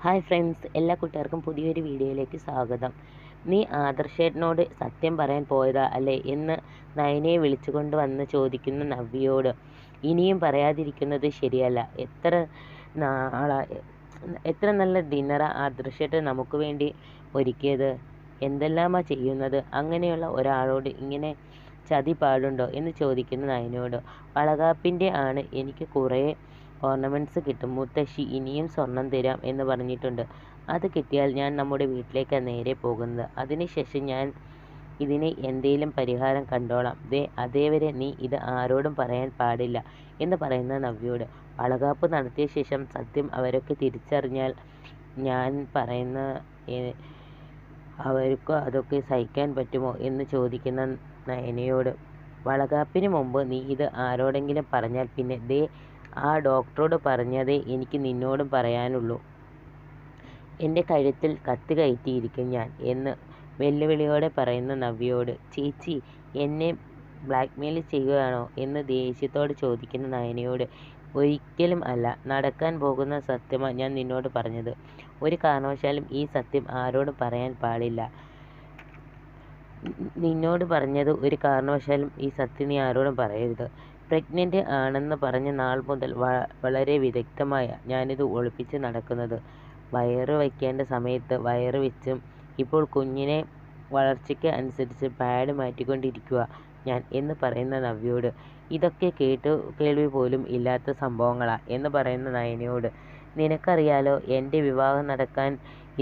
Hi friends, എല്ലാ കൂട്ടുകാർക്കും പുതിയൊരു വീഡിയോയിലേക്ക് സ്വാഗതം. നീ ആദർശേട്ടനോട് സത്യം പറയാൻ പോയതാ അല്ലേ എന്ന് നയനയെ വിളിച്ചുകൊണ്ട് വന്ന് ചോദിക്കുന്ന നവ്യയോട് ഇനിയും പറയാതിരിക്കുന്നത് ശരിയല്ല. എത്ര നല്ല ഡിന്നറാ ആദർശേട്ടൻ നമുക്ക് വേണ്ടി ഒരുക്കിയത്. എന്തെല്ലാമാ ചെയ്യുന്നത്. അങ്ങനെയുള്ള ഒരാളോട് ഇങ്ങനെ ചതി പാടുണ്ടോ എന്ന് ചോദിക്കുന്ന നയനയോട് വളകാപ്പിൻ്റെ ആണ്, എനിക്ക് കുറേ ഓർണമെൻറ്റ്സ് കിട്ടും. മുത്തശ്ശി ഇനിയും സ്വർണം തരാം എന്ന് പറഞ്ഞിട്ടുണ്ട്. അത് കിട്ടിയാൽ ഞാൻ നമ്മുടെ വീട്ടിലേക്കാണ് നേരെ പോകുന്നത്. അതിനുശേഷം ഞാൻ ഇതിന് എന്തേലും പരിഹാരം കണ്ടോളാം. അതേവരെ നീ ഇത് ആരോടും പറയാൻ പാടില്ല എന്ന് പറയുന്ന നവ്യയോട് വളകാപ്പ് നടത്തിയ ശേഷം സത്യം അവരൊക്കെ തിരിച്ചറിഞ്ഞാൽ ഞാൻ പറയുന്ന അവർക്ക് അതൊക്കെ സഹിക്കാൻ പറ്റുമോ എന്ന് ചോദിക്കുന്ന നയനയോട് വളകാപ്പിന് മുമ്പ് നീ ഇത് ആരോടെങ്കിലും പറഞ്ഞാൽ പിന്നെ ആ ഡോക്ടറോട് പറഞ്ഞതേ എനിക്ക് നിന്നോടും പറയാനുള്ളൂ. എൻ്റെ കഴുത്തിൽ കത്തി കയറ്റിയിരിക്കും ഞാൻ എന്ന് വെല്ലുവിളിയോടെ പറയുന്ന നവ്യയോട് ചേച്ചി എന്നെ ബ്ലാക്ക്മെയിൽ ചെയ്യുകയാണോ എന്ന് ദേഷ്യത്തോട് ചോദിക്കുന്ന നയനയോട് ഒരിക്കലും അല്ല, നടക്കാൻ പോകുന്ന സത്യമാണ് ഞാൻ നിന്നോട് പറഞ്ഞത്. ഒരു കാരണവശാലും ഈ സത്യം ആരോടും പറയാൻ പാടില്ല. നിന്നോട് പറഞ്ഞത് ഒരു കാരണവശാലും ഈ സത്യം നീ ആരോടും പറയരുത്. പ്രഗ്നൻ്റ് ആണെന്ന് പറഞ്ഞ നാൾ മുതൽ വളരെ വിദഗ്ധമായ ഞാനിത് ഒളിപ്പിച്ച് നടക്കുന്നത്. വയറ് വയ്ക്കേണ്ട സമയത്ത് വയറ് വെച്ചും ഇപ്പോൾ കുഞ്ഞിനെ വളർച്ചയ്ക്ക് അനുസരിച്ച് പാഡ് മാറ്റിക്കൊണ്ടിരിക്കുക ഞാൻ എന്ന് പറയുന്ന നവ്യയോട് ഇതൊക്കെ കേൾവി പോലും ഇല്ലാത്ത സംഭവങ്ങളാ എന്ന് പറയുന്ന നയനയോട് നിനക്കറിയാലോ, എൻ്റെ വിവാഹം നടക്കാൻ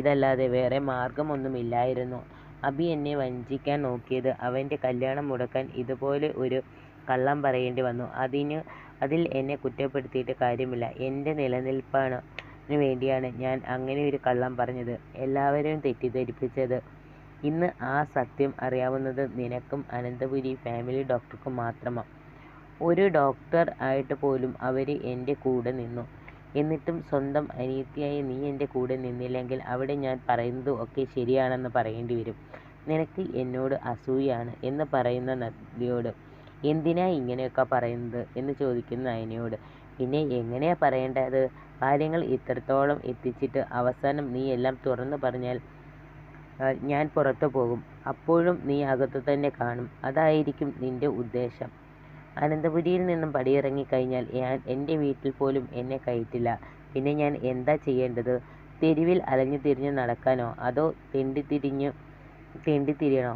ഇതല്ലാതെ വേറെ മാർഗമൊന്നുമില്ലായിരുന്നു. അബി എന്നെ വഞ്ചിക്കാൻ നോക്കിയത്. അവൻ്റെ കല്യാണം മുടക്കാൻ ഇതുപോലെ ഒരു കള്ളം പറയേണ്ടി വന്നു. അതിൽ എന്നെ കുറ്റപ്പെടുത്തിയിട്ട് കാര്യമില്ല. എൻ്റെ നിലനിൽപ്പിന് വേണ്ടിയാണ് ഞാൻ അങ്ങനെ ഒരു കള്ളം പറഞ്ഞത്, എല്ലാവരെയും തെറ്റിദ്ധരിപ്പിച്ചത്. ഇന്ന് ആ സത്യം അറിയാവുന്നത് നിനക്കും അനന്തപുരി ഫാമിലി ഡോക്ടർക്കും മാത്രമാണ്. ഒരു ഡോക്ടർ ആയിട്ട് പോലും അവർ എൻ്റെ കൂടെ നിന്നു. എന്നിട്ടും സ്വന്തം അനിയത്തിയായി നീ എൻ്റെ കൂടെ നിന്നില്ലെങ്കിൽ അവിടെ ഞാൻ പറയുന്നത് ഒക്കെ ശരിയാണെന്ന് പറയേണ്ടി വരും. നിനക്ക് എന്നോട് അസൂയാണ് എന്ന് പറയുന്ന നദിയോട് എന്തിനാ ഇങ്ങനെയൊക്കെ പറയുന്നത് എന്ന് ചോദിക്കുന്ന നയനയോട് പിന്നെ എങ്ങനെയാ പറയേണ്ടത്. കാര്യങ്ങൾ ഇത്രത്തോളം എത്തിച്ചിട്ട് അവസാനം നീ എല്ലാം തുറന്നു പറഞ്ഞാൽ ഞാൻ പുറത്തു പോകും. അപ്പോഴും നീ അകത്തു തന്നെ കാണും. അതായിരിക്കും നിൻ്റെ ഉദ്ദേശം. അനന്തപുരിയിൽ നിന്നും പടിയിറങ്ങിക്കഴിഞ്ഞാൽ എൻ്റെ വീട്ടിൽ പോലും എന്നെ കയറ്റില്ല. പിന്നെ ഞാൻ എന്താ ചെയ്യേണ്ടത്. തെരുവിൽ അലഞ്ഞു തിരിഞ്ഞ് നടക്കാനോ അതോ തെണ്ടിത്തിരിയണോ.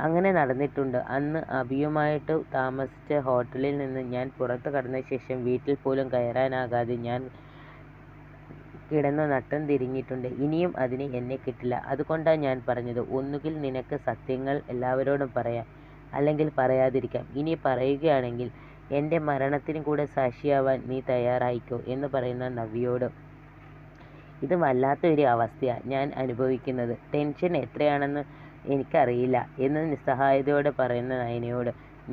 അങ്ങനെ നടന്നിട്ടുണ്ട്. അന്ന് അബിയുമായിട്ട് താമസിച്ച ഹോട്ടലിൽ നിന്ന് ഞാൻ പുറത്തു കടന്ന ശേഷം വീട്ടിൽ പോലും കയറാനാകാതെ ഞാൻ കിടന്ന് നട്ടം തിരിഞ്ഞിട്ടുണ്ട്. ഇനിയും അതിന് എന്നെ കിട്ടില്ല. അതുകൊണ്ടാണ് ഞാൻ പറഞ്ഞത്, ഒന്നുകിൽ നിനക്ക് സത്യങ്ങൾ എല്ലാവരോടും പറയാം, അല്ലെങ്കിൽ പറയാതിരിക്കാം. ഇനി പറയുകയാണെങ്കിൽ എൻ്റെ മരണത്തിന് കൂടെ സാക്ഷിയാവാൻ നീ തയ്യാറായിക്കോ എന്ന് പറയുന്ന നവ്യയോട് ഇത് വല്ലാത്തൊരു അവസ്ഥയാണ് ഞാൻ അനുഭവിക്കുന്നത്. ടെൻഷൻ എത്രയാണെന്ന് എനിക്കറിയില്ല എന്ന് നിസ്സഹായതയോടെ പറയുന്ന നയനയോട്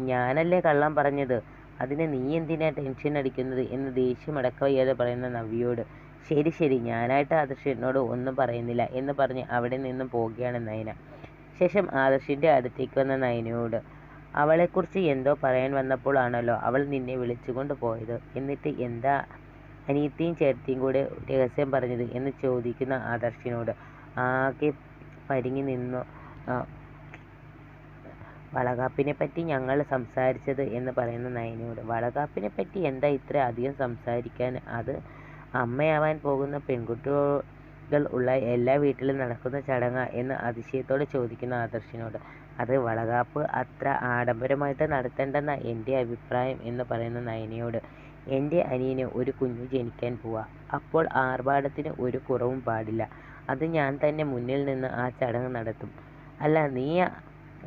ഞാനല്ലേ കള്ളം പറഞ്ഞത്, അതിന് നീ എന്തിനാ ടെൻഷൻ അടിക്കുന്നത് എന്ന് ദേഷ്യമടക്ക വയ്യാതെ പറയുന്ന നവ്യയോട് ശരി ഞാനായിട്ട് ആദർശനോട് ഒന്നും പറയുന്നില്ല എന്ന് പറഞ്ഞ് അവിടെ നിന്നും പോവുകയാണ് നയന. ശേഷം ആദർശിൻ്റെ അടുത്തേക്ക് വന്ന നയനയോട് അവളെക്കുറിച്ച് എന്തോ പറയാൻ വന്നപ്പോൾ ആണല്ലോ അവൾ നിന്നെ വിളിച്ചുകൊണ്ട് പോയത്. എന്നിട്ട് എന്താ അനിയത്തിയും ചേട്ടത്തിയും കൂടെ രഹസ്യം പറഞ്ഞത് എന്ന് ചോദിക്കുന്ന ആദർശിനോട് ആകെ പരിങ്ങി നിന്നു. വളകാപ്പിനെ പറ്റി ഞങ്ങൾ സംസാരിച്ചത് എന്ന് പറയുന്ന നയനയോട് വളകാപ്പിനെ പറ്റി എന്താ ഇത്ര അധികം സംസാരിക്കാൻ. അത് അമ്മയാവാൻ പോകുന്ന പെൺകുട്ടികൾ ഉള്ള എല്ലാ വീട്ടിലും നടക്കുന്ന ചടങ്ങാ എന്ന് അതിശയത്തോടെ ചോദിക്കുന്ന ആദർശിനോട് അത് വളകാപ്പ് അത്ര ആഡംബരമായിട്ട് നടത്തേണ്ടെന്ന എൻ്റെ അഭിപ്രായം എന്ന് പറയുന്ന നയനയോട് എൻ്റെ അനിയന് ഒരു കുഞ്ഞു ജനിക്കാൻ പോവാ. അപ്പോൾ ആർഭാടത്തിന് ഒരു കുറവും പാടില്ല. അത് ഞാൻ തന്നെ മുന്നിൽ നിന്ന് ആ ചടങ്ങ് നടത്തും. അല്ല, നീ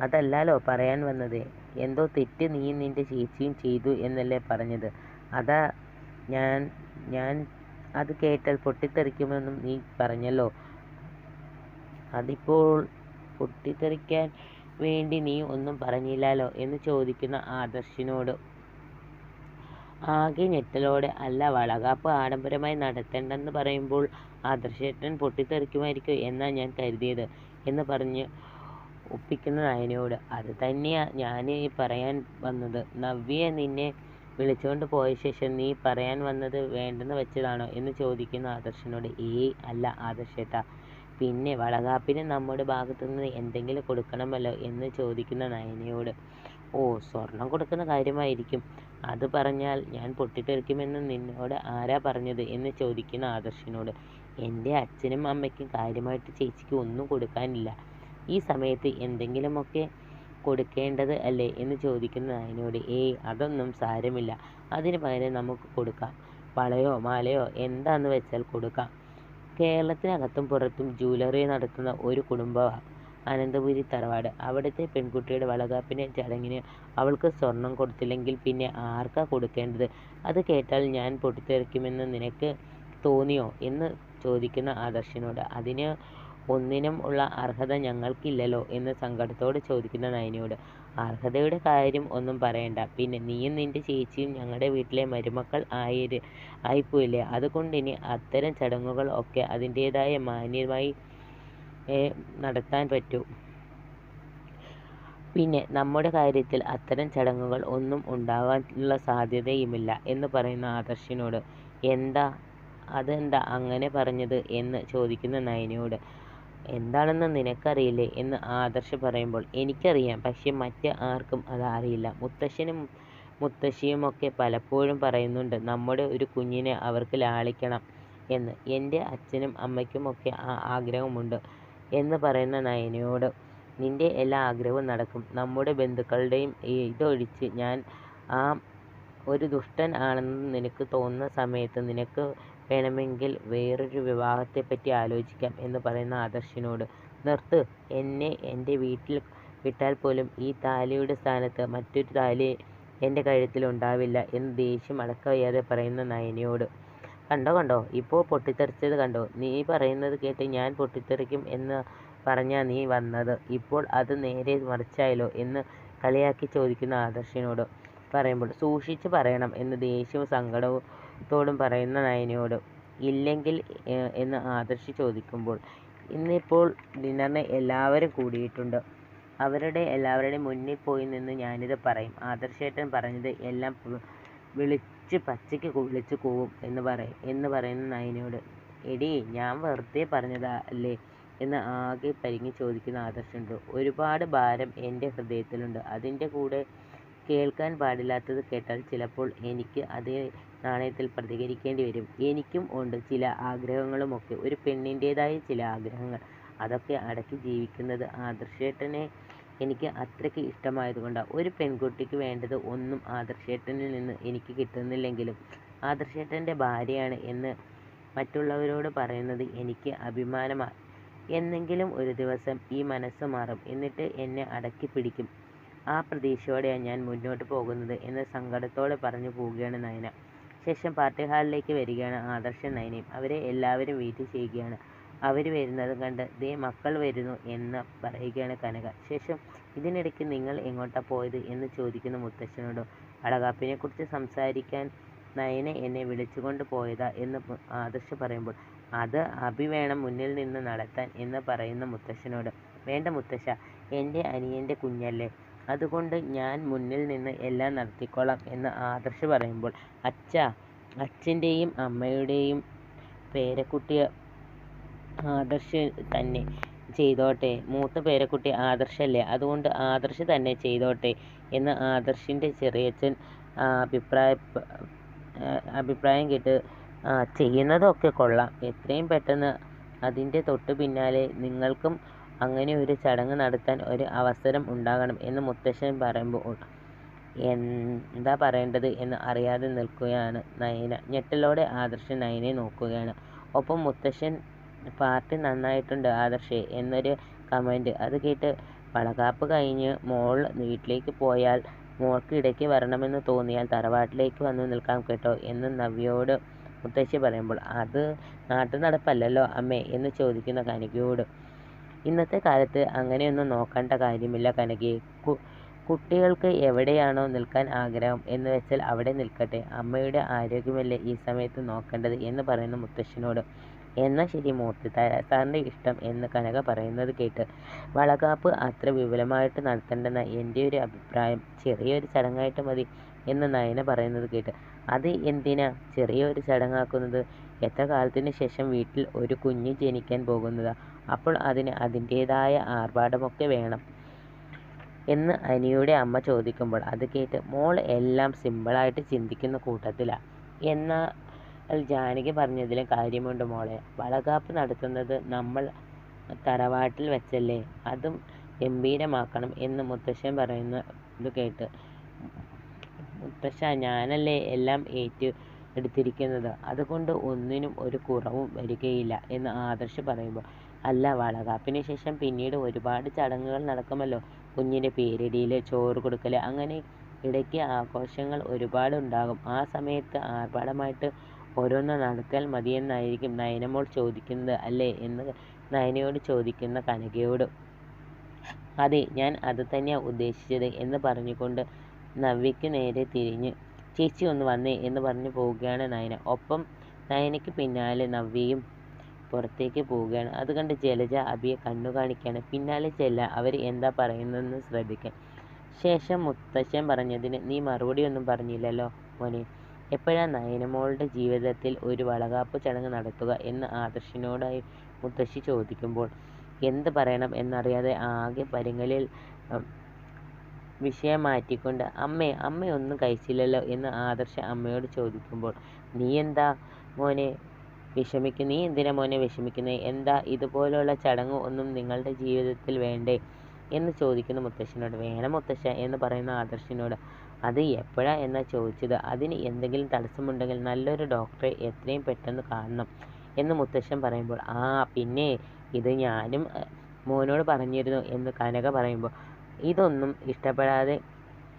അതല്ലാലോ പറയാൻ വന്നത്. എന്തോ തെറ്റ് നീയും നിൻ്റെ ചേച്ചിയും ചെയ്തു എന്നല്ലേ പറഞ്ഞത്. അതാ ഞാൻ അത് കേട്ടാൽ പൊട്ടിത്തെറിക്കുമെന്നും നീ പറഞ്ഞല്ലോ. അതിപ്പോൾ പൊട്ടിത്തെറിക്കാൻ വേണ്ടി നീ ഒന്നും പറഞ്ഞില്ലല്ലോ എന്ന് ചോദിക്കുന്ന ആദർശിനോട് ആകെ ഞെട്ടലോടെ അല്ല, വളകാപ്പ് ആഡംബരമായി നടത്തേണ്ടെന്ന് പറയുമ്പോൾ ആദർശേട്ടൻ പൊട്ടിത്തെറിക്കുമായിരിക്കും എന്നാണ് ഞാൻ കരുതിയത് എന്ന് പറഞ്ഞ് ഒപ്പിക്കുന്ന നയനയോട് അത് തന്നെയാ ഞാൻ പറയാൻ വന്നത്. നവ്യ നിന്നെ വിളിച്ചുകൊണ്ട് പോയ ശേഷം നീ പറയാൻ വന്നത് വേണ്ടെന്ന് വെച്ചതാണോ എന്ന് ചോദിക്കുന്ന ആദർശിനോട് ഏയ് അല്ല ആദർശേട്ടാ, പിന്നെ വളകാപ്പിന് നമ്മുടെ ഭാഗത്തുനിന്ന് എന്തെങ്കിലും കൊടുക്കണമല്ലോ എന്ന് ചോദിക്കുന്ന നയനയോട് ഓ സ്വർണം കൊടുക്കുന്ന കാര്യമായിരിക്കും, അത് പറഞ്ഞാൽ ഞാൻ പൊട്ടിത്തെറിക്കുമെന്ന് നിന്നോട് ആരാ പറഞ്ഞത് എന്ന് ചോദിക്കുന്ന ആദർശിനോട് എൻ്റെ അച്ഛനും അമ്മയ്ക്കും കാര്യമായിട്ട് ചേച്ചിക്ക് ഒന്നും കൊടുക്കാനില്ല, ഈ സമയത്ത് എന്തെങ്കിലുമൊക്കെ കൊടുക്കേണ്ടത് അല്ലേ എന്ന് ചോദിക്കുന്ന നയനയോട് ഏയ് അതൊന്നും സാരമില്ല, അതിന് പകരം നമുക്ക് കൊടുക്കാം, വളയോ മാലയോ എന്താന്ന് വെച്ചാൽ കൊടുക്കാം. കേരളത്തിനകത്തും പുറത്തും ജ്വല്ലറി നടത്തുന്ന ഒരു കുടുംബമാണ് അനന്തപുരി തറവാട്. അവിടുത്തെ പെൺകുട്ടിയുടെ വളകാപ്പിന് ചടങ്ങിന് അവൾക്ക് സ്വർണം കൊടുത്തില്ലെങ്കിൽ പിന്നെ ആർക്കാ കൊടുക്കേണ്ടത്? അത് കേട്ടാൽ ഞാൻ പൊട്ടിത്തെറിക്കുമെന്ന് നിനക്ക് തോന്നിയോ എന്ന് ചോദിക്കുന്ന ആദർശിനോട് അതിന് ഒന്നിനും ഉള്ള അർഹത ഞങ്ങൾക്കില്ലല്ലോ എന്ന് സങ്കടത്തോടെ ചോദിക്കുന്ന നയനയോട് അർഹതയുടെ കാര്യം ഒന്നും പറയണ്ട, പിന്നെ നീയും നിന്റെ ചേച്ചിയും ഞങ്ങളുടെ വീട്ടിലെ മരുമക്കൾ ആയിപ്പോയില്ലേ, അതുകൊണ്ടിനി അത്തരം ചടങ്ങുകൾ ഒക്കെ അതിൻ്റേതായ മാന്യമായി നടത്താൻ പറ്റൂ. പിന്നെ നമ്മുടെ കാര്യത്തിൽ അത്തരം ചടങ്ങുകൾ ഒന്നും ഉണ്ടാകാനുള്ള സാധ്യതയുമില്ല എന്ന് പറയുന്ന ആദർശിനോട് അതെന്താ അങ്ങനെ പറഞ്ഞത് എന്ന് ചോദിക്കുന്ന നയനയോട് എന്താണെന്ന് നിനക്കറിയില്ലേ എന്ന് ആദർശ് പറയുമ്പോൾ എനിക്കറിയാം, പക്ഷെ മറ്റ് ആർക്കും അത് അറിയില്ല. മുത്തശ്ശനും മുത്തശ്ശിയുമൊക്കെ പലപ്പോഴും പറയുന്നുണ്ട് നമ്മുടെ ഒരു കുഞ്ഞിനെ അവർക്ക് ലാളിക്കണം എന്ന്. എൻ്റെ അച്ഛനും അമ്മയ്ക്കുമൊക്കെ ആ ആഗ്രഹമുണ്ട് എന്ന് പറയുന്ന നയനയോട് നിൻ്റെ എല്ലാ ആഗ്രഹവും നടക്കും, നമ്മുടെ ബന്ധുക്കളുടെയും ഇതൊഴിച്ച് ഞാൻ ഒരു ദുഷ്ടൻ ആണെന്ന് നിനക്ക് തോന്നുന്ന സമയത്ത് നിനക്ക് വേണമെങ്കിൽ വേറൊരു വിവാഹത്തെപ്പറ്റി ആലോചിക്കാം എന്ന് പറയുന്ന ആദർശിനോട് നിർത്ത്, എന്നെ എൻ്റെ വീട്ടിൽ വിട്ടാൽ പോലും ഈ താലിയുടെ സ്ഥാനത്ത് മറ്റൊരു താലി എൻ്റെ കഴുത്തിലുണ്ടാവില്ല എന്ന് ദേഷ്യം അടക്കവയ്യാതെ പറയുന്ന നയനയോട് കണ്ടോ ഇപ്പോൾ പൊട്ടിത്തെറിച്ചത് കണ്ടോ, നീ പറയുന്നത് കേട്ട് ഞാൻ പൊട്ടിത്തെറിക്കും എന്ന് പറഞ്ഞാ നീ വന്നത്, ഇപ്പോൾ അത് നേരെ മറിച്ചായല്ലോ എന്ന് കളിയാക്കി ചോദിക്കുന്ന ആദർശിനോട് പറയുമ്പോൾ സൂക്ഷിച്ച് പറയണം എന്ന് ദേഷ്യവും സങ്കടത്തോടും പറയുന്ന നയനയോട് ഇല്ലെങ്കിൽ എന്ന് ആദർശ് ചോദിക്കുമ്പോൾ ഇന്നിപ്പോൾ ഡിന്നറിന് എല്ലാവരും കൂടിയിട്ടുണ്ട്, അവരുടെ എല്ലാവരുടെയും മുന്നിൽ പോയി നിന്ന് ഞാനിത് പറയും, ആദർശേട്ടൻ പറഞ്ഞത് എല്ലാം പച്ചയ്ക്ക് വിളിച്ച് കൂവും എന്ന് പറയുന്ന നയനയോട് എടീ ഞാൻ വെറുതെ പറഞ്ഞതാ അല്ലേ എന്ന് ആകെ പരിങ്ങി ചോദിക്കുന്ന ആദർശുണ്ട്. ഒരുപാട് ഭാരം എൻ്റെ ഹൃദയത്തിലുണ്ട്, അതിൻ്റെ കൂടെ കേൾക്കാൻ പാടില്ലാത്തത് കേട്ടാൽ ചിലപ്പോൾ എനിക്ക് അതേ നാണയത്തിൽ പ്രതികരിക്കേണ്ടി വരും. എനിക്കും ഉണ്ട് ചില ആഗ്രഹങ്ങളുമൊക്കെ, ഒരു പെണ്ണിൻ്റേതായ ചില ആഗ്രഹങ്ങൾ, അതൊക്കെ അടക്കി ജീവിക്കുന്നത് ആദർശേട്ടനെ എനിക്ക് അത്രയ്ക്ക് ഇഷ്ടമായതുകൊണ്ടാണ്. ഒരു പെൺകുട്ടിക്ക് വേണ്ടത് ഒന്നും ആദർശേട്ടനിൽ നിന്ന് എനിക്ക് കിട്ടുന്നില്ലെങ്കിലും ആദർശേട്ടൻ്റെ ഭാര്യയാണ് എന്ന് മറ്റുള്ളവരോട് പറയുന്നത് എനിക്ക് അഭിമാനമാണ്. എന്നെങ്കിലും ഒരു ദിവസം ഈ മനസ്സ് മാറും, എന്നിട്ട് എന്നെ അടക്കി പിടിക്കും, ആ പ്രതീക്ഷയോടെയാണ് ഞാൻ മുന്നോട്ട് പോകുന്നത് എന്ന് സങ്കടത്തോടെ പറഞ്ഞു പോവുകയാണ് നയന. ശേഷം പാർട്ടി ഹാളിലേക്ക് വരികയാണ് ആദർശൻ നയനയും. അവരെ എല്ലാവരും വെയിറ്റ് ചെയ്യുകയാണ്. അവർ വരുന്നത് കണ്ട് ദേ മക്കൾ വരുന്നു എന്ന് പറയുകയാണ് കനക. ശേഷം ഇതിനിടയ്ക്ക് നിങ്ങൾ എങ്ങോട്ടാ പോയത് എന്ന് ചോദിക്കുന്ന മുത്തശ്ശനോട് വളകാപ്പിനെക്കുറിച്ച് സംസാരിക്കാൻ നയന എന്നെ വിളിച്ചുകൊണ്ട് പോയതാ എന്ന് ആദർശ് പറയുമ്പോൾ അത് അഭി വേണം മുന്നിൽ നിന്ന് നടത്താൻ എന്ന് പറയുന്ന മുത്തശ്ശനോട് വേണ്ട മുത്തശ്ശ, എൻ്റെ അനിയൻ്റെ കുഞ്ഞല്ലേ, അതുകൊണ്ട് ഞാൻ മുന്നിൽ നിന്ന് എല്ലാം നടത്തിക്കോളാം എന്ന് ആദർശ് പറയുമ്പോൾ അച്ഛൻ്റെയും അമ്മയുടെയും പേരക്കുട്ടി ആദർശ് തന്നെ ചെയ്തോട്ടെ, മൂത്ത പേരക്കുട്ടി ആദർശല്ലേ, അതുകൊണ്ട് ആദർശ് തന്നെ ചെയ്തോട്ടെ എന്ന് ആദർശിൻ്റെ ചെറിയച്ഛൻ അഭിപ്രായം കേട്ട് ചെയ്യുന്നതൊക്കെ കൊള്ളാം, എത്രയും പെട്ടെന്ന് അതിൻ്റെ തൊട്ടു പിന്നാലെ നിങ്ങൾക്കും അങ്ങനെ ഒരു ചടങ്ങ് നടത്താൻ ഒരു അവസരം ഉണ്ടാകണം എന്ന് മുത്തശ്ശൻ പറയുമ്പോൾ എന്താ പറയേണ്ടത് എന്ന് അറിയാതെ നിൽക്കുകയാണ് നയന. ഞെട്ടലോടെ ആദർശൻ നയനെ നോക്കുകയാണ്. ഒപ്പം മുത്തശ്ശൻ പാർട്ടി നന്നായിട്ടുണ്ട് ആദർശേ എന്നൊരു കമൻറ്റ്. അത് കേട്ട് വളകാപ്പ് കഴിഞ്ഞ് മോൾ വീട്ടിലേക്ക് പോയാൽ മോൾക്ക് ഇടയ്ക്ക് വരണമെന്ന് തോന്നിയാൽ തറവാട്ടിലേക്ക് വന്ന് നിൽക്കാം കേട്ടോ എന്ന് നവ്യയോട് മുത്തശ്ശി പറയുമ്പോൾ അത് നാട്ടു നടപ്പല്ലല്ലോ അമ്മേ എന്ന് ചോദിക്കുന്ന കനകയോട് ഇന്നത്തെ കാലത്ത് അങ്ങനെയൊന്നും നോക്കേണ്ട കാര്യമില്ല കനകയെ, കുട്ടികൾക്ക് എവിടെയാണോ നിൽക്കാൻ ആഗ്രഹം എന്ന് വെച്ചാൽ അവിടെ നിൽക്കട്ടെ, അമ്മയുടെ ആരോഗ്യമല്ലേ ഈ സമയത്ത് നോക്കേണ്ടത് എന്ന് പറയുന്ന മുത്തശ്ശനോട് എന്നാൽ ശരി മൂർത്തി സാറിൻ്റെ ഇഷ്ടം എന്ന് കനക പറയുന്നത് കേട്ട് വളകാപ്പ് അത്ര വിപുലമായിട്ട് നടത്തേണ്ടെന്ന എൻ്റെ ഒരു അഭിപ്രായം, ചെറിയൊരു ചടങ്ങായിട്ട് മതി എന്ന് നയന പറയുന്നത് കേട്ട് അത് എന്തിനാ ചെറിയൊരു ചടങ്ങാക്കുന്നത്? എത്ര കാലത്തിന് ശേഷം വീട്ടിൽ ഒരു കുഞ്ഞ് ജനിക്കാൻ പോകുന്നതാ. അപ്പോൾ അതിന് അതിൻ്റേതായ ആർഭാടമൊക്കെ വേണം എന്ന് അനിയുടെ അമ്മ ചോദിക്കുമ്പോൾ അത് കേട്ട് മോൾ എല്ലാം സിമ്പിളായിട്ട് ചിന്തിക്കുന്ന കൂട്ടത്തിലാണ്. എന്നാൽ ജാനകി പറഞ്ഞതിലും കാര്യമുണ്ട് മോളെ. വളകാപ്പ് നടത്തുന്നത് നമ്മൾ തറവാട്ടിൽ വെച്ചല്ലേ, അതും ഗംഭീരമാക്കണം എന്ന് മുത്തശ്ശൻ പറയുന്നത് കേട്ട് മുത്തശ്ശ ഞാനല്ലേ എല്ലാം എടുത്തിരിക്കുന്നത്, അതുകൊണ്ട് ഒന്നിനും ഒരു കുറവും വരികയില്ല എന്ന് ആദർശ് പറയുമ്പോൾ അല്ല വളകാപ്പിന് ശേഷം പിന്നീട് ഒരുപാട് ചടങ്ങുകൾ നടക്കുമല്ലോ. കുഞ്ഞിൻ്റെ പേരിടിയിൽ, ചോറ് കൊടുക്കൽ, അങ്ങനെ ഇടയ്ക്ക് ആഘോഷങ്ങൾ ഒരുപാടുണ്ടാകും. ആ സമയത്ത് ആർഭാടമായിട്ട് ഓരോന്ന് നടത്തിയാൽ മതിയെന്നായിരിക്കും നയനമോൾ ചോദിക്കുന്നത് അല്ലേ എന്ന് നയനയോട് ചോദിക്കുന്ന കനകയോട് അതെ ഞാൻ അത് തന്നെയാണ് ഉദ്ദേശിച്ചത് എന്ന് പറഞ്ഞുകൊണ്ട് നവ്യയ്ക്ക് നേരെ തിരിഞ്ഞ് ചേച്ചി ഒന്ന് വന്നേ എന്ന് പറഞ്ഞു പോവുകയാണ് നയന. ഒപ്പം നയനയ്ക്ക് പിന്നാലെ നവ്യയും പുറത്തേക്ക് പോവുകയാണ്. അത് കണ്ട് ജലജ അഭിയെ കണ്ണു കാണിക്കുകയാണ്. പിന്നാലെ ചെല്ല, അവർ എന്താ പറയുന്നതെന്ന് ശ്രദ്ധിക്കാൻ. ശേഷം മുത്തശ്ശൻ പറഞ്ഞതിന് നീ മറുപടി ഒന്നും പറഞ്ഞില്ലല്ലോ മോനെ. എപ്പോഴാണ് നയനമോളുടെ ജീവിതത്തിൽ ഒരു വളകാപ്പ് ചടങ്ങ് നടത്തുക എന്ന് ആദർശിനോടായി മുത്തശ്ശി ചോദിക്കുമ്പോൾ എന്ത് പറയണം എന്നറിയാതെ ആകെ പരിങ്ങലിൽ വിഷയം മാറ്റിക്കൊണ്ട് അമ്മയൊന്നും കഴിച്ചില്ലല്ലോ എന്ന് ആദർശ അമ്മയോട് ചോദിക്കുമ്പോൾ നീ എന്തിനാ മോനെ വിഷമിക്കുന്നത്? എന്താ ഇതുപോലുള്ള ചടങ്ങ് ഒന്നും നിങ്ങളുടെ ജീവിതത്തിൽ വേണ്ടേ എന്ന് ചോദിക്കുന്ന മുത്തശ്ശനോട്. വേണം മുത്തശ്ശ എന്ന് പറയുന്ന ആദർശിനോട്. അത് എപ്പോഴാ എന്നാ ചോദിച്ചത്? അതിന് എന്തെങ്കിലും തടസ്സമുണ്ടെങ്കിൽ നല്ലൊരു ഡോക്ടറെ എത്രയും പെട്ടെന്ന് കാണണം എന്ന് മുത്തശ്ശൻ പറയുമ്പോൾ പിന്നെ ഇത് ഞാനും മോനോട് പറഞ്ഞിരുന്നു എന്ന് കനക പറയുമ്പോൾ ഇതൊന്നും ഇഷ്ടപ്പെടാതെ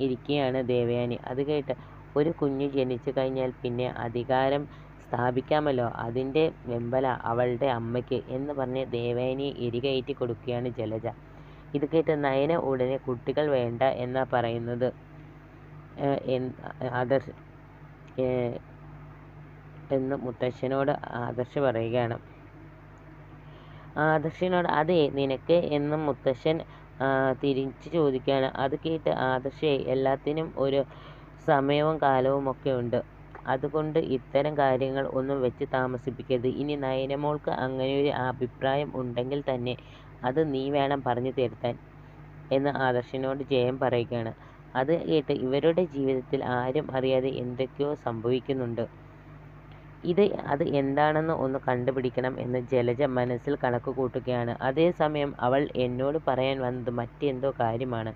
ഇരിക്കുകയാണ് ദേവയാനി. അത് കേട്ട് ഒരു കുഞ്ഞ് ജനിച്ചു കഴിഞ്ഞാൽ പിന്നെ അധികാരം സ്ഥാപിക്കാമല്ലോ, അതിൻ്റെ വെമ്പല അവളുടെ അമ്മയ്ക്ക് എന്ന് പറഞ്ഞ് ദേവയാനിയെ എരികയറ്റി കൊടുക്കുകയാണ് ജലജ. ഇത് കേട്ട് നയന ഉടനെ കുട്ടികൾ വേണ്ട എന്നാ പറയുന്നത് ആദർശ് എന്ന് മുത്തശ്ശനോട് ആദർശ് പറയുകയാണ്. ആദർശിനോട് അതെ നിനക്ക് എന്നും മുത്തശ്ശൻ തിരിച്ചു ചോദിക്കുകയാണ്. അത് കേട്ട് ആദർശേ എല്ലാത്തിനും ഒരു സമയവും കാലവും ഒക്കെ ഉണ്ട്, അതുകൊണ്ട് ഇത്തരം കാര്യങ്ങൾ ഒന്നും വെച്ച് താമസിപ്പിക്കരുത്. ഇനി നയനമോൾക്ക് അങ്ങനെയൊരു അഭിപ്രായം ഉണ്ടെങ്കിൽ തന്നെ അത് നീ വേണം പറഞ്ഞു തിരുത്താൻ എന്ന് ആദർശിനോട് ജയം പറയുകയാണ്. അത് കേട്ട് ഇവരുടെ ജീവിതത്തിൽ ആരും അറിയാതെ എന്തൊക്കെയോ സംഭവിക്കുന്നുണ്ട്, അത് എന്താണെന്ന് ഒന്ന് കണ്ടുപിടിക്കണം എന്ന് ജലജ മനസ്സിൽ കണക്ക് കൂട്ടുകയാണ്. അതേസമയം അവൾ എന്നോട് പറയാൻ വന്നത് മറ്റെന്തോ കാര്യമാണ്,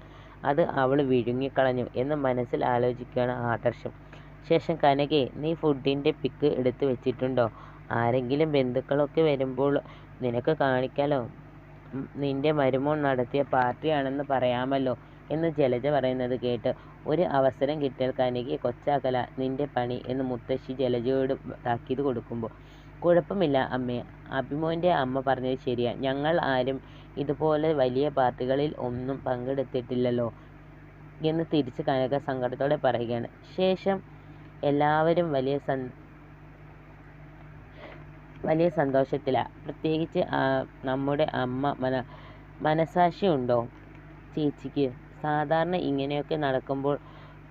അത് അവൾ വിഴുങ്ങിക്കളഞ്ഞു എന്ന് മനസ്സിൽ ആലോചിക്കുകയാണ് ആദർശം. ശേഷം കനകെ നീ ഫുഡിൻ്റെ പിക്ക് എടുത്ത് വെച്ചിട്ടുണ്ടോ? ആരെങ്കിലും ബന്ധുക്കളൊക്കെ വരുമ്പോൾ നിനക്ക് കാണിക്കാലോ, നിന്റെ മരുമോൻ നടത്തിയ പാർട്ടിയാണെന്ന് പറയാമല്ലോ എന്ന് ജലജ പറയുന്നത് കേട്ട് ഒരു അവസരം കിട്ടിയാൽ കനകയെ കൊച്ചാക്കല നിന്റെ പണി എന്ന് മുത്തശ്ശി ജലജയോട് താക്കീത് കൊടുക്കുമ്പോൾ കുഴപ്പമില്ല അമ്മേ, അഭിമോൻ്റെ അമ്മ പറഞ്ഞത് ശരിയാ, ഞങ്ങൾ ആരും ഇതുപോലെ വലിയ പാർട്ടികളിൽ ഒന്നും പങ്കെടുത്തിട്ടില്ലല്ലോ എന്ന് തിരിച്ച് കനക സങ്കടത്തോടെ പറയുകയാണ്. ശേഷം എല്ലാവരും വലിയ സന്തോഷത്തിലാണ്. പ്രത്യേകിച്ച് നമ്മുടെ അമ്മ. മനസാക്ഷി ഉണ്ടോ ചേച്ചിക്ക്? സാധാരണ ഇങ്ങനെയൊക്കെ നടക്കുമ്പോൾ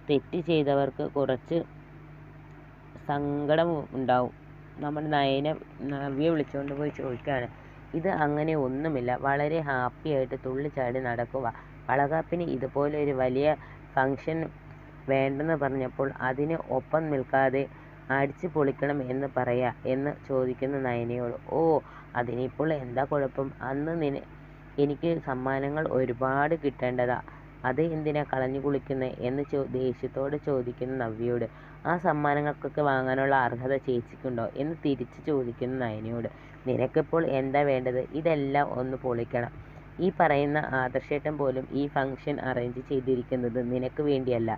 തെറ്റ് ചെയ്തവർക്ക് കുറച്ച് സങ്കടം ഉണ്ടാവും. നമ്മുടെ നവ്യെ വിളിച്ചുകൊണ്ട് പോയി ചോദിക്കുകയാണ്. ഇത് അങ്ങനെ ഒന്നുമില്ല, വളരെ ഹാപ്പിയായിട്ട് തുള്ളിച്ചാടി നടക്കുക. വളകാപ്പിന് ഇതുപോലെ ഒരു വലിയ ഫങ്ഷൻ വേണ്ടെന്ന് പറഞ്ഞപ്പോൾ അതിന് ഒപ്പം നിൽക്കാതെ അടിച്ചു പൊളിക്കണം എന്ന് പറയാ എന്ന് ചോദിക്കുന്ന നയനയോട്. അതിനിപ്പോൾ എന്താ കുഴപ്പം? അന്ന് എനിക്ക് സമ്മാനങ്ങൾ ഒരുപാട് കിട്ടേണ്ടതാ, അത് എന്തിനാ കളഞ്ഞു കുളിക്കുന്നത് എന്ന് ദേഷ്യത്തോടെ ചോദിക്കുന്ന നവ്യയോട്. ആ സമ്മാനങ്ങൾക്കൊക്കെ വാങ്ങാനുള്ള അർഹത ചേച്ചിക്കുണ്ടോ എന്ന് തിരിച്ച് ചോദിക്കുന്ന നയനയോട്. നിനക്കിപ്പോൾ എന്താ വേണ്ടത്? ഇതെല്ലാം ഒന്ന് പൊളിക്കണം. ഈ പറയുന്ന ആദർശേട്ടൻ പോലും ഈ ഫംഗ്ഷൻ അറേഞ്ച് ചെയ്തിരിക്കുന്നത് നിനക്ക് വേണ്ടിയല്ല,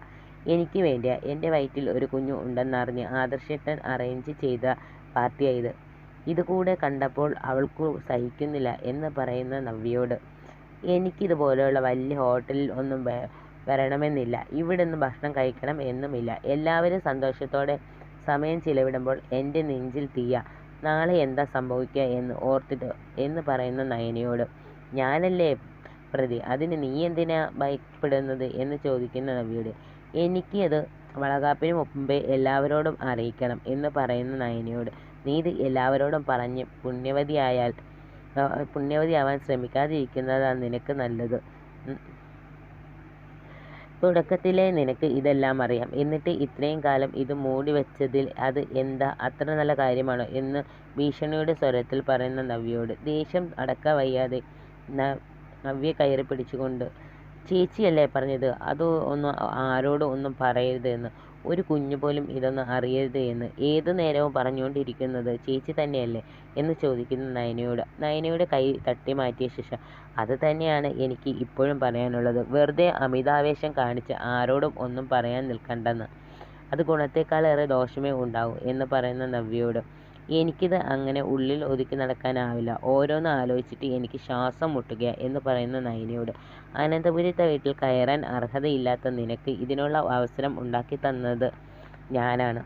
എനിക്ക് വേണ്ടിയാ. എൻ്റെ വയറ്റിൽ ഒരു കുഞ്ഞു ഉണ്ടെന്നറിഞ്ഞ് ആദർശേട്ടൻ അറേഞ്ച് ചെയ്ത പാർട്ടിയായത്. ഇതുകൂടെ കണ്ടപ്പോൾ അവൾക്ക് സഹിക്കുന്നില്ല എന്ന് പറയുന്ന നവ്യയോട്. എനിക്കിതുപോലെയുള്ള വലിയ ഹോട്ടലിൽ ഒന്നും വരണമെന്നില്ല, ഇവിടെ നിന്ന് ഭക്ഷണം കഴിക്കണം എന്നുമില്ല. എല്ലാവരും സന്തോഷത്തോടെ സമയം ചിലവിടുമ്പോൾ എൻ്റെ നെഞ്ചിൽ തീയ. നാളെ എന്താ സംഭവിക്കുക എന്ന് ഓർത്തിട്ട് എന്ന് പറയുന്ന നയനയോട്. ഞാനല്ലേ പ്രതി, അതിന് നീ എന്തിനാ ഭയപ്പെടുന്നത് എന്ന് ചോദിക്കുന്ന നവ്യയോട്. എനിക്കത് വളകാപ്പിന് മുമ്പേ എല്ലാവരോടും അറിയിക്കണം എന്ന് പറയുന്ന നയനയോട്, നീ ഇത് എല്ലാവരോടും പറഞ്ഞ് പുണ്യവതിയാവാൻ ശ്രമിക്കാതിരിക്കുന്നതാണ് നിനക്ക് നല്ലത്. തുടക്കത്തിലേ നിനക്ക് ഇതെല്ലാം അറിയാം. എന്നിട്ട് ഇത്രയും കാലം ഇത് മൂടി വെച്ചതിൽ അത് എന്താ അത്ര നല്ല കാര്യമാണോ എന്ന് ഭീഷണിയുടെ സ്വരത്തിൽ പറയുന്ന നവ്യയോട്. ദേഷ്യം അടക്കാൻ വയ്യാതെ നവ്യ കയറി പിടിച്ചുകൊണ്ട്, ചേച്ചിയല്ലേ പറഞ്ഞത് അത് ഒന്നും ആരോടും ഒന്നും പറയരുത് എന്ന്, ഒരു കുഞ്ഞു പോലും ഇതൊന്നും അറിയരുത് എന്ന് ഏതു നേരവും പറഞ്ഞുകൊണ്ടിരിക്കുന്നത് ചേച്ചി തന്നെയല്ലേ എന്ന് ചോദിക്കുന്ന നയനയുടെ കൈ തട്ടി മാറ്റിയ ശേഷം, അത് തന്നെയാണ് എനിക്ക് ഇപ്പോഴും പറയാനുള്ളത്. വെറുതെ അമിതാവേശം കാണിച്ച് ആരോടും ഒന്നും പറയാൻ നിൽക്കണ്ടെന്ന്. അത് ഗുണത്തേക്കാളേറെ ദോഷമേ ഉണ്ടാവൂ എന്ന് പറയുന്ന നവ്യയോട്, എനിക്കിത് അങ്ങനെ ഉള്ളിൽ ഒതുക്കി നടക്കാനാവില്ല. ഓരോന്ന് ആലോചിച്ചിട്ട് എനിക്ക് ശ്വാസം മുട്ടുക എന്ന് പറയുന്ന നയനയോട്, അനന്തപുരത്തെ വീട്ടിൽ കയറാൻ അർഹതയില്ലാത്ത നിനക്ക് ഇതിനുള്ള അവസരം ഉണ്ടാക്കി തന്നത് ഞാനാണ്.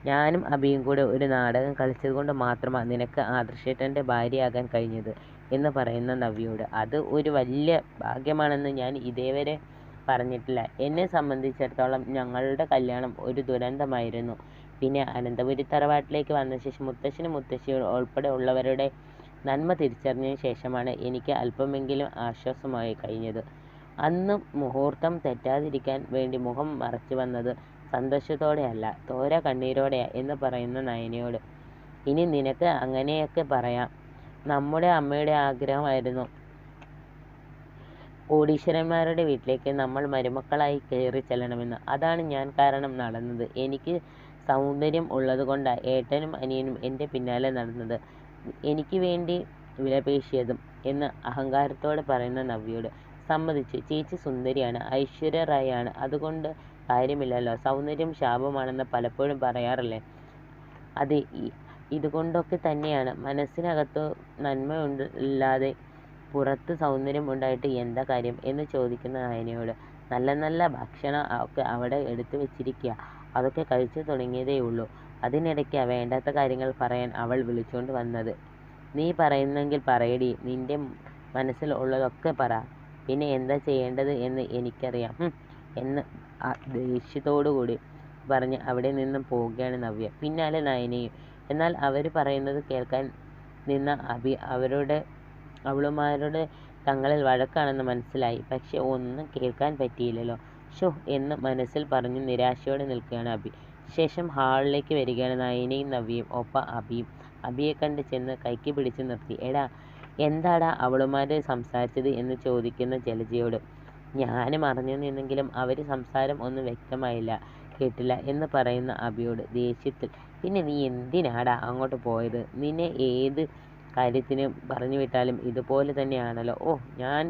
ഞാനും അഭിയും കൂടെ ഒരു നാടകം കളിച്ചതുകൊണ്ട് മാത്രമാണ് നിനക്ക് ആദർശേട്ടൻ്റെ ഭാര്യയാകാൻ കഴിഞ്ഞത് എന്ന് പറയുന്ന നവ്യയോട്, അത് ഒരു വലിയ ഭാഗ്യമാണെന്ന് ഞാൻ ഇതേവരെ പറഞ്ഞിട്ടില്ല. എന്നെ സംബന്ധിച്ചിടത്തോളം ഞങ്ങളുടെ കല്യാണം ഒരു ദുരന്തമായിരുന്നു. പിന്നെ അനന്തപുരി തറവാട്ടിലേക്ക് വന്ന ശേഷം മുത്തശ്ശനും മുത്തശ്ശിയും ഉൾപ്പെടെ ഉള്ളവരുടെ നന്മ തിരിച്ചറിഞ്ഞതിന് ശേഷമാണ് എനിക്ക് അല്പമെങ്കിലും ആശ്വാസമായി കഴിഞ്ഞത്. അന്ന് മുഹൂർത്തം തെറ്റാതിരിക്കാൻ വേണ്ടി മുഖം മറച്ചു വന്നത് സന്തോഷത്തോടെയല്ല, തോര കണ്ണീരോടെയാ എന്ന് പറയുന്ന നയനയോട്, ഇനി നിനക്ക് അങ്ങനെയൊക്കെ പറയാം. നമ്മുടെ അമ്മയുടെ ആഗ്രഹമായിരുന്നു കോടീശ്വരന്മാരുടെ വീട്ടിലേക്ക് നമ്മൾ മരുമക്കളായി കയറി ചെല്ലണമെന്ന്. അതാണ് ഞാൻ കാരണം നടന്നത്. എനിക്ക് സൗന്ദര്യം ഉള്ളതുകൊണ്ടാണ് ഏട്ടനും അനിയനും എൻ്റെ പിന്നാലെ നടന്നത്, എനിക്ക് വേണ്ടി വിലപേശിയതും എന്ന് അഹങ്കാരത്തോടെ പറയുന്ന നവ്യയോട്, സമ്മതിച്ചു, ചേച്ചി സുന്ദരിയാണ്, ഐശ്വര്യ റായ് ആണ്, അതുകൊണ്ട് കാര്യമില്ലല്ലോ. സൗന്ദര്യം ശാപമാണെന്ന് പലപ്പോഴും പറയാറില്ലേ? അതെ, ഇതുകൊണ്ടൊക്കെ തന്നെയാണ്. മനസ്സിനകത്ത് നന്മയില്ലാതെ പുറത്ത് സൗന്ദര്യം ഉണ്ടായിട്ട് എന്താ കാര്യം എന്ന് ചോദിക്കുന്ന നയനയോട്, നല്ല നല്ല ഭക്ഷണം ഒക്കെ അവിടെ എടുത്തു വെച്ചിരിക്കുക, അതൊക്കെ കഴിച്ചു തുടങ്ങിയതേ ഉള്ളൂ. അതിനിടയ്ക്ക് വേണ്ടാത്ത കാര്യങ്ങൾ പറയാൻ അവൾ വിളിച്ചുകൊണ്ട് വന്നത്. നീ പറയുന്നെങ്കിൽ പറയടി, നിന്റെ മനസ്സിൽ ഉള്ളതൊക്കെ പറ, പിന്നെ എന്താ ചെയ്യേണ്ടത് എന്ന് എനിക്കറിയാം എന്ന് ദേഷ്യത്തോടുകൂടി പറഞ്ഞ് അവിടെ നിന്നും പോവുകയാണ് നവ്യ. പിന്നാലെ നയനയും. എന്നാൽ അവർ പറയുന്നത് കേൾക്കാൻ നിന്ന അഭി അവളുമാരുടെ തങ്ങളിൽ വഴക്കാണെന്ന് മനസ്സിലായി. പക്ഷെ ഒന്നും കേൾക്കാൻ പറ്റിയില്ലല്ലോ. ഷോ എന്ന് മനസ്സിൽ പറഞ്ഞു നിരാശയോടെ നിൽക്കുകയാണ് അഭി. ശേഷം ഹാളിലേക്ക് വരികയാണ് നയനയും നവ്യയും, ഒപ്പം അഭിയും. അഭിയെ കണ്ട് ചെന്ന് കൈക്ക് പിടിച്ച് നിർത്തി. എടാ, എന്താടാ അവളുമാർ സംസാരിച്ചത് എന്ന് ചോദിക്കുന്ന ജലജയോട്, ഞാനും അറിഞ്ഞു നിന്നെങ്കിലും അവർ സംസാരം ഒന്നും വ്യക്തമായില്ല, കേട്ടില്ല എന്ന് പറയുന്ന അഭിയോട് ദേഷ്യത്തിൽ, പിന്നെ നീ എന്തിനാടാ അങ്ങോട്ട് പോയത്? നിന്നെ ഏത് കാര്യത്തിന് പറഞ്ഞു വിട്ടാലും ഇതുപോലെ തന്നെയാണല്ലോ. ഓ, ഞാൻ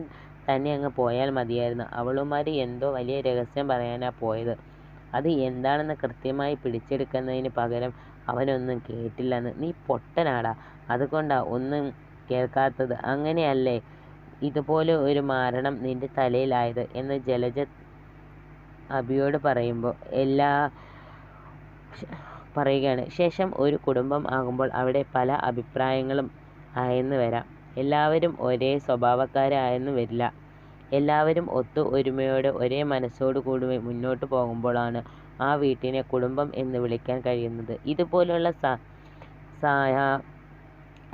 തന്നെ അങ്ങ് പോയാൽ മതിയായിരുന്നു. അവളുമാർ എന്തോ വലിയ രഹസ്യം പറയാനാ പോയത്, അത് എന്താണെന്ന് കൃത്യമായി പിടിച്ചെടുക്കുന്നതിന് പകരം അവനൊന്നും കേട്ടില്ലെന്ന്. നീ പൊട്ടനാടാ, അതുകൊണ്ടാ ഒന്നും കേൾക്കാത്തത്. അങ്ങനെയല്ലേ ഇതുപോലെ ഒരു മാരണം നിന്റെ തലയിലായത് എന്ന് ജലജ അഭിയോട് പറയുകയാണ്. ശേഷം ഒരു കുടുംബം ആകുമ്പോൾ അവിടെ പല അഭിപ്രായങ്ങളും ആയെന്ന് വരാം. എല്ലാവരും ഒരേ സ്വഭാവക്കാരായെന്ന് വരില്ല. എല്ലാവരും ഒരുമയോടെ ഒരേ മനസ്സോടു കൂടി മുന്നോട്ട് പോകുമ്പോഴാണ് ആ വീട്ടിനെ കുടുംബം എന്ന് വിളിക്കാൻ കഴിയുന്നത്. ഇതുപോലുള്ള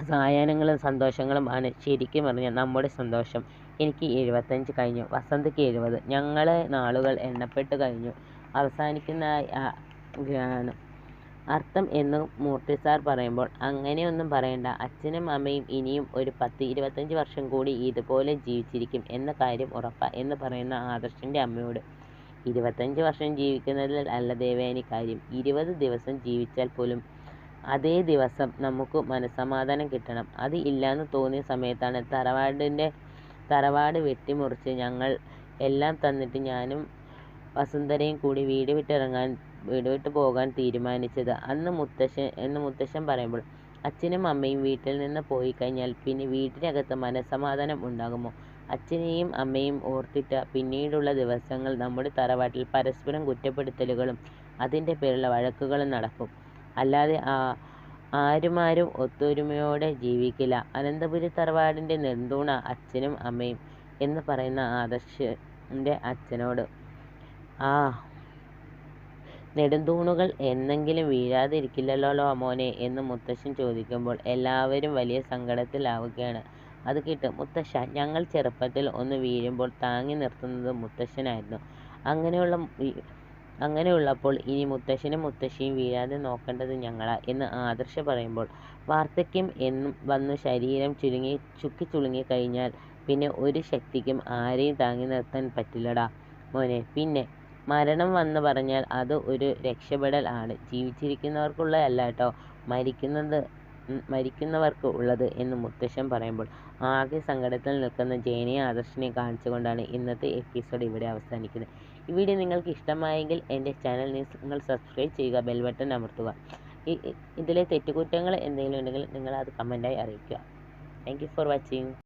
സായാഹ്നങ്ങളും സന്തോഷങ്ങളും ആണ് ശരിക്കും പറഞ്ഞാൽ നമ്മുടെ സന്തോഷം. എനിക്ക് 75 കഴിഞ്ഞു, വസന്തയ്ക്ക് 70. ഞങ്ങളെ നാളുകൾ എണ്ണപ്പെട്ട് കഴിഞ്ഞു, അവസാനിക്കുന്നതാണ് അർത്ഥം എന്ന് മൂർത്തി സാർ പറയുമ്പോൾ, അങ്ങനെയൊന്നും പറയണ്ട, അച്ഛനും അമ്മയും ഇനിയും ഒരു 10-25 വർഷം കൂടി ഇതുപോലെ ജീവിച്ചിരിക്കും എന്ന കാര്യം ഉറപ്പാ എന്ന് പറയുന്ന ആദർശിൻ്റെ അമ്മയോട്, 25 വർഷം ജീവിക്കുന്നതിൽ അല്ല ദേവയാനി കാര്യം, 20 ദിവസം ജീവിച്ചാൽ പോലും അതേ ദിവസം നമുക്ക് മനസ്സമാധാനം കിട്ടണം. അത് ഇല്ലാന്ന് തോന്നിയ സമയത്താണ് തറവാട് വെട്ടിമുറിച്ച് ഞങ്ങൾ എല്ലാം തന്നിട്ട് ഞാനും വസുന്ധരയും കൂടി വീട് വിട്ട് പോകാൻ തീരുമാനിച്ചത് എന്ന് മുത്തശ്ശൻ പറയുമ്പോൾ, അച്ഛനും അമ്മയും വീട്ടിൽ നിന്ന് പോയി കഴിഞ്ഞാൽ പിന്നെ വീട്ടിനകത്ത് മനസ്സമാധാനം ഉണ്ടാകുമോ? അച്ഛനെയും അമ്മയും ഓർത്തിട്ട് പിന്നീടുള്ള ദിവസങ്ങൾ നമ്മുടെ തറവാട്ടിൽ പരസ്പരം കുറ്റപ്പെടുത്തലുകളും അതിൻ്റെ പേരിലുള്ള വഴക്കുകളും നടക്കും. അല്ലാതെ ആരുമാരും ഒത്തൊരുമയോടെ ജീവിക്കില്ല. അനന്തപുരി തറവാടിൻ്റെ നെടുന്തൂണ അച്ഛനും അമ്മയും എന്ന് പറയുന്ന ആദർശിൻ്റെ അച്ഛനോട്, നെടുന്തൂണുകൾ എന്നെങ്കിലും വീഴാതിരിക്കില്ലല്ലോ മോനെ എന്ന് മുത്തശ്ശൻ ചോദിക്കുമ്പോൾ എല്ലാവരും വലിയ സങ്കടത്തിലാവുകയാണ്. അത് കേട്ട് മുത്തശ്ശ, ഞങ്ങൾ ചെറുപ്പത്തിൽ ഒന്ന് വീഴുമ്പോൾ താങ്ങി നിർത്തുന്നത് മുത്തശ്ശനായിരുന്നു. അങ്ങനെയുള്ളപ്പോൾ ഇനി മുത്തശ്ശനും മുത്തശ്ശിയും വീഴാതെ നോക്കേണ്ടത് ഞങ്ങളാ എന്ന് ആദർശ് പറയുമ്പോൾ, വാർദ്ധക്യം എന്നും വന്നു ശരീരം ചുക്കിച്ചുളുങ്ങി കഴിഞ്ഞാൽ പിന്നെ ഒരു ശക്തിക്കും ആരെയും താങ്ങി നിർത്താൻ പറ്റില്ലടാ മോനെ. പിന്നെ മരണം വന്ന് പറഞ്ഞാൽ അത് ഒരു രക്ഷപ്പെടൽ ആണ്. ജീവിച്ചിരിക്കുന്നവർക്കുള്ളതല്ല കേട്ടോ, മരിക്കുന്നവർക്ക് ഉള്ളത് എന്ന് മുത്തശ്ശൻ പറയുമ്പോൾ ആകെ സങ്കടത്തിൽ നിൽക്കുന്ന ജയനെയും ആദർശിനെയും കാണിച്ചുകൊണ്ടാണ് ഇന്നത്തെ എപ്പിസോഡ് ഇവിടെ അവസാനിക്കുന്നത്. ഈ വീഡിയോ നിങ്ങൾക്ക് ഇഷ്ടമായെങ്കിൽ എൻ്റെ ചാനൽ നിങ്ങൾ സബ്സ്ക്രൈബ് ചെയ്യുക, ബെൽ ബട്ടൺ അമർത്തുക. ഇതിലെ തെറ്റുകുറ്റങ്ങൾ എന്തെങ്കിലും ഉണ്ടെങ്കിൽ നിങ്ങൾ അത് കമൻറ്റായി അറിയിക്കുക. Thank you for watching.